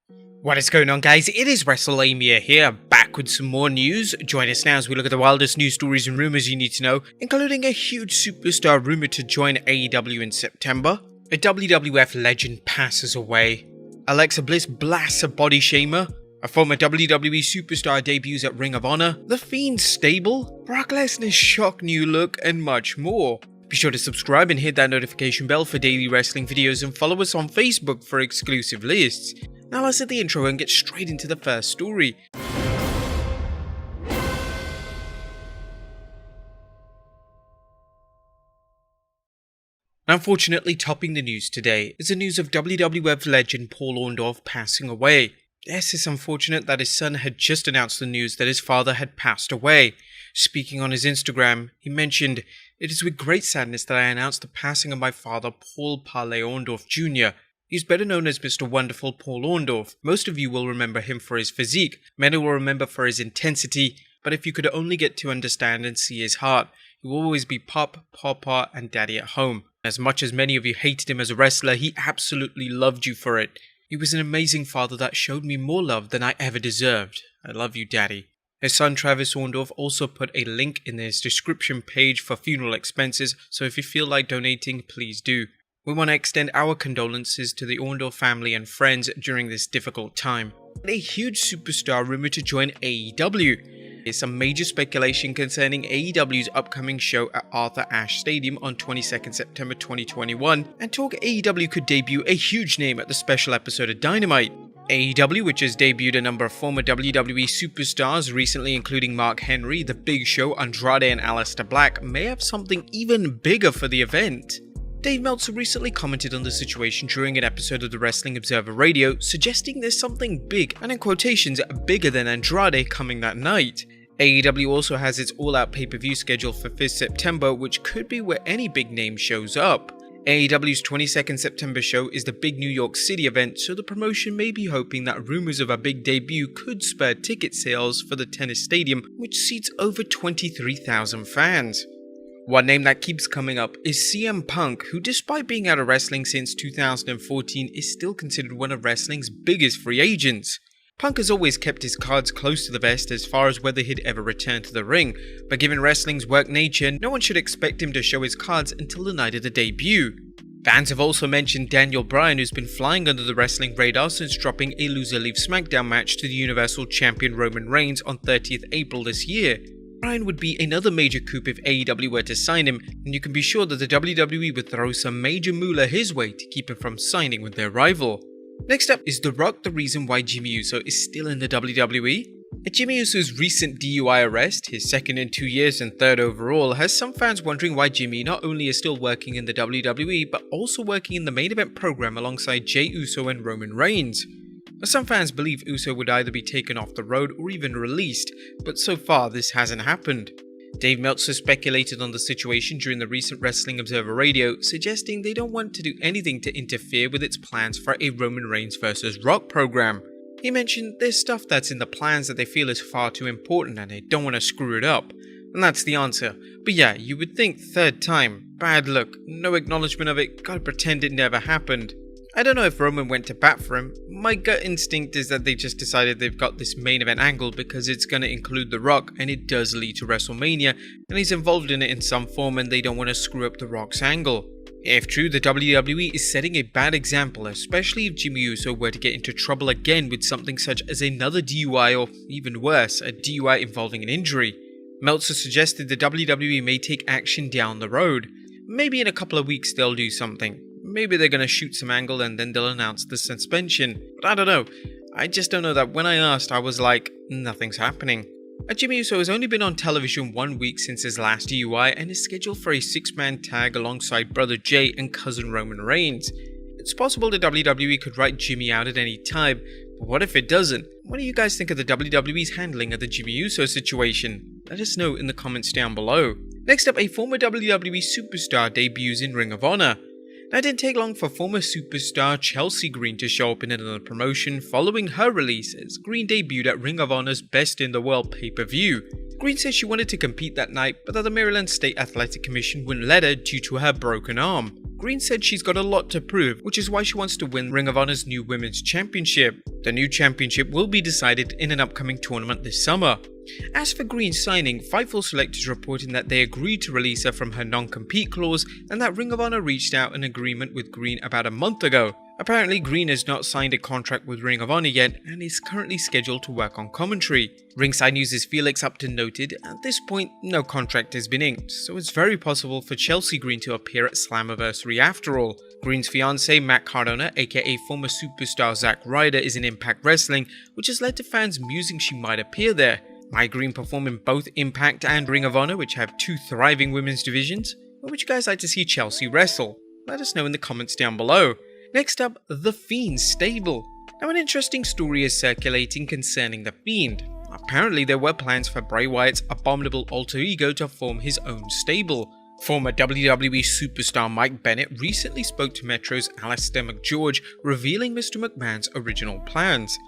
What is going on, guys? It is Wrestlelamia here, back with some more news. Join us now as we look at the wildest news stories and rumors you need to know, including a huge superstar rumored to join AEW in September, a WWF legend passes away, Alexa Bliss blasts a body shamer, a former WWE superstar debuts at Ring of Honor, the Fiend Stable, Brock Lesnar's shock new look, and much more. Be sure to subscribe and hit that notification bell for daily wrestling videos, and follow us on Facebook for exclusive lists. Now let's hit the intro and get straight into the first story. Unfortunately, topping the news today is the news of WWF legend Paul Orndorff passing away. Yes, it's unfortunate that his son had just announced the news that his father had passed away. Speaking on his Instagram, he mentioned, "It is with great sadness that I announce the passing of my father, Paul Parley Orndorff Jr. He's better known as Mr. Wonderful Paul Orndorff. Most of you will remember him for his physique, many will remember for his intensity, but if you could only get to understand and see his heart, he will always be Pop, Papa, and Daddy at home. As much as many of you hated him as a wrestler, he absolutely loved you for it. He was an amazing father that showed me more love than I ever deserved. I love you, Daddy." His son Travis Orndorff also put a link in his description page for funeral expenses, so if you feel like donating, please do. We want to extend our condolences to the Orndorff family and friends during this difficult time. A huge superstar rumored to join AEW. There's some major speculation concerning AEW's upcoming show at Arthur Ashe Stadium on 22nd September 2021, and talk AEW could debut a huge name at the special episode of Dynamite. AEW, which has debuted a number of former WWE superstars recently, including Mark Henry, The Big Show, Andrade, and Aleister Black, may have something even bigger for the event. Dave Meltzer recently commented on the situation during an episode of the Wrestling Observer Radio, suggesting there's something big, and in quotations, bigger than Andrade, coming that night. AEW also has its all-out pay-per-view scheduled for 5th September, which could be where any big name shows up. AEW's 22nd September show is the big New York City event, so the promotion may be hoping that rumors of a big debut could spur ticket sales for the tennis stadium, which seats over 23,000 fans. One name that keeps coming up is CM Punk, who despite being out of wrestling since 2014 is still considered one of wrestling's biggest free agents. Punk has always kept his cards close to the vest as far as whether he'd ever return to the ring, but given wrestling's work nature, no one should expect him to show his cards until the night of the debut. Fans have also mentioned Daniel Bryan, who's been flying under the wrestling radar since dropping a loser leave SmackDown match to the Universal Champion Roman Reigns on 30th April this year. Bryan would be another major coup if AEW were to sign him, and you can be sure that the WWE would throw some major moolah his way to keep him from signing with their rival. Next up is The Rock the reason why Jimmy Uso is still in the WWE? Jimmy Uso's recent DUI arrest, his second in 2 years and third overall, has some fans wondering why Jimmy not only is still working in the WWE, but also working in the main event program alongside Jey Uso and Roman Reigns. Some fans believe Uso would either be taken off the road or even released, but so far this hasn't happened. Dave Meltzer speculated on the situation during the recent Wrestling Observer Radio, suggesting they don't want to do anything to interfere with its plans for a Roman Reigns vs. Rock program. He mentioned there's stuff that's in the plans that they feel is far too important and they don't want to screw it up. And that's the answer. But yeah, you would think third time, bad luck, no acknowledgement of it, gotta pretend it never happened. I don't know if Roman went to bat for him. My gut instinct is that they just decided they've got this main event angle because it's going to include The Rock and it does lead to WrestleMania and he's involved in it in some form and they don't want to screw up The Rock's angle. If true, the WWE is setting a bad example, especially if Jimmy Uso were to get into trouble again with something such as another DUI or even worse, a DUI involving an injury. Meltzer suggested the WWE may take action down the road. Maybe in a couple of weeks they'll do something. Maybe they're going to shoot some angle and then they'll announce the suspension. But I don't know. I just don't know that when I asked, I was like, nothing's happening. Jimmy Uso has only been on television 1 week since his last DUI and is scheduled for a 6-man tag alongside brother Jey and cousin Roman Reigns. It's possible the WWE could write Jimmy out at any time, but what if it doesn't? What do you guys think of the WWE's handling of the Jimmy Uso situation? Let us know in the comments down below. Next up, a former WWE superstar debuts in Ring of Honor. Now, it didn't take long for former superstar Chelsea Green to show up in another promotion following her release as Green debuted at Ring of Honor's Best in the World pay-per-view. Green says she wanted to compete that night, but that the Maryland State Athletic Commission wouldn't let her due to her broken arm. Green said she's got a lot to prove, which is why she wants to win Ring of Honor's new Women's Championship. The new championship will be decided in an upcoming tournament this summer. As for Green's signing, Fightful Select is reporting that they agreed to release her from her non-compete clause and that Ring of Honor reached out an agreement with Green about a month ago. Apparently, Green has not signed a contract with Ring of Honor yet and is currently scheduled to work on commentary. Ringside News' Felix Upton noted, at this point, no contract has been inked, so it's very possible for Chelsea Green to appear at Slammiversary after all. Green's fiancé, Matt Cardona, aka former superstar Zack Ryder, is in Impact Wrestling, which has led to fans musing she might appear there. Might Green perform in both Impact and Ring of Honor, which have two thriving women's divisions? Or would you guys like to see Chelsea wrestle? Let us know in the comments down below. Next up, the Fiend Stable. Now, an interesting story is circulating concerning the Fiend. Apparently, there were plans for Bray Wyatt's abominable alter ego to form his own stable. Former WWE superstar Mike Bennett recently spoke to Metro's Alistair McGeorge, revealing Mr. McMahon's original plans.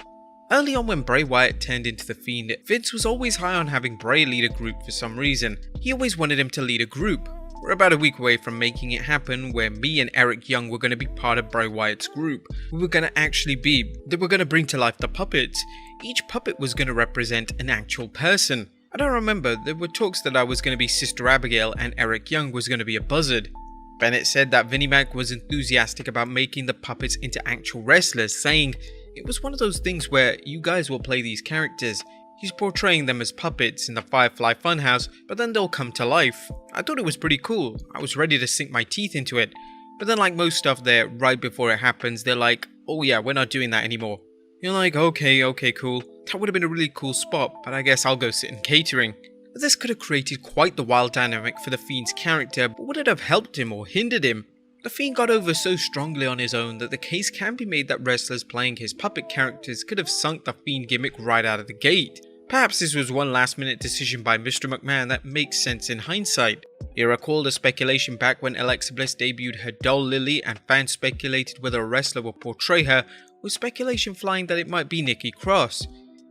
Early on, when Bray Wyatt turned into the Fiend, Vince was always high on having Bray lead a group for some reason. He always wanted him to lead a group. We're about a week away from making it happen, where me and Eric Young were going to be part of Bray Wyatt's group. We were going to bring to life the puppets. Each puppet was going to represent an actual person. I don't remember, there were talks that I was going to be Sister Abigail and Eric Young was going to be a buzzard. Bennett said that Vinnie Mac was enthusiastic about making the puppets into actual wrestlers, saying, "It was one of those things where you guys will play these characters. He's portraying them as puppets in the Firefly Funhouse, but then they'll come to life." I thought it was pretty cool. I was ready to sink my teeth into it. But then, like most stuff there, right before it happens, they're like, "Oh yeah, we're not doing that anymore." You're like, okay, cool. That would have been a really cool spot, but I guess I'll go sit in catering. But this could have created quite the wild dynamic for the Fiend's character, but would it have helped him or hindered him? The Fiend got over so strongly on his own that the case can be made that wrestlers playing his puppet characters could have sunk the Fiend gimmick right out of the gate. Perhaps this was one last minute decision by Mr. McMahon that makes sense in hindsight. You recall the speculation back when Alexa Bliss debuted her doll Lily and fans speculated whether a wrestler would portray her, with speculation flying that it might be Nikki Cross.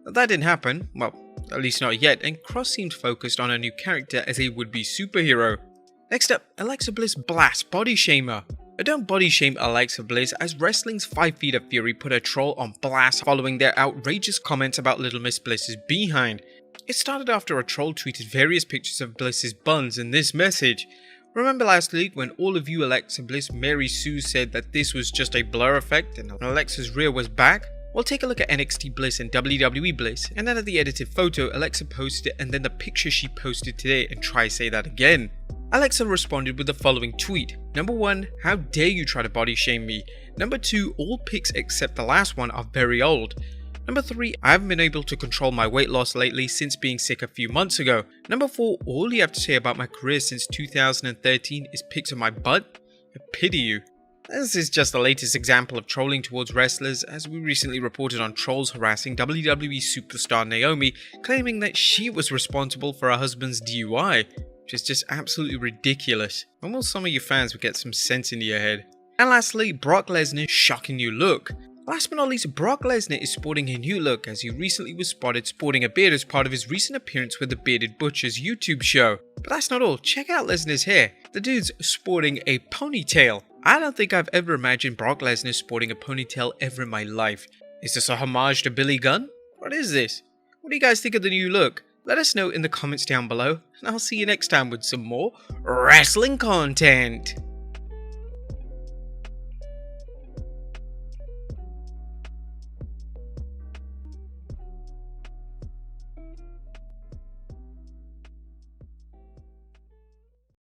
That didn't happen, well, at least not yet, and Cross seemed focused on a new character as a would-be superhero. Next up, Alexa Bliss blasts body shamer. I don't body shame Alexa Bliss, as wrestling's 5 Feet of Fury put a troll on blast following their outrageous comments about Little Miss Bliss's behind. It started after a troll tweeted various pictures of Bliss's buns in this message. Remember last week when all of you Alexa Bliss Mary Sue said that this was just a blur effect and Alexa's rear was back? Well, take a look at NXT Bliss and WWE Bliss, and then at the edited photo, Alexa posted it and then the picture she posted today, and try say that again. Alexa responded with the following tweet. Number 1, how dare you try to body shame me? Number 2, all pics except the last one are very old. Number 3, I haven't been able to control my weight loss lately since being sick a few months ago. Number 4, all you have to say about my career since 2013 is pics of my butt? I pity you. This is just the latest example of trolling towards wrestlers, as we recently reported on trolls harassing WWE superstar Naomi, claiming that she was responsible for her husband's DUI, which is just absolutely ridiculous. When will some of you fans would get some sense into your head? And lastly, Brock Lesnar's shocking new look. Last but not least, Brock Lesnar is sporting a new look, as he recently was spotted sporting a beard as part of his recent appearance with the Bearded Butcher's YouTube show. But that's not all, check out Lesnar's hair. The dude's sporting a ponytail. I don't think I've ever imagined Brock Lesnar sporting a ponytail ever in my life. Is this a homage to Billy Gunn? What is this? What do you guys think of the new look? Let us know in the comments down below, and I'll see you next time with some more wrestling content.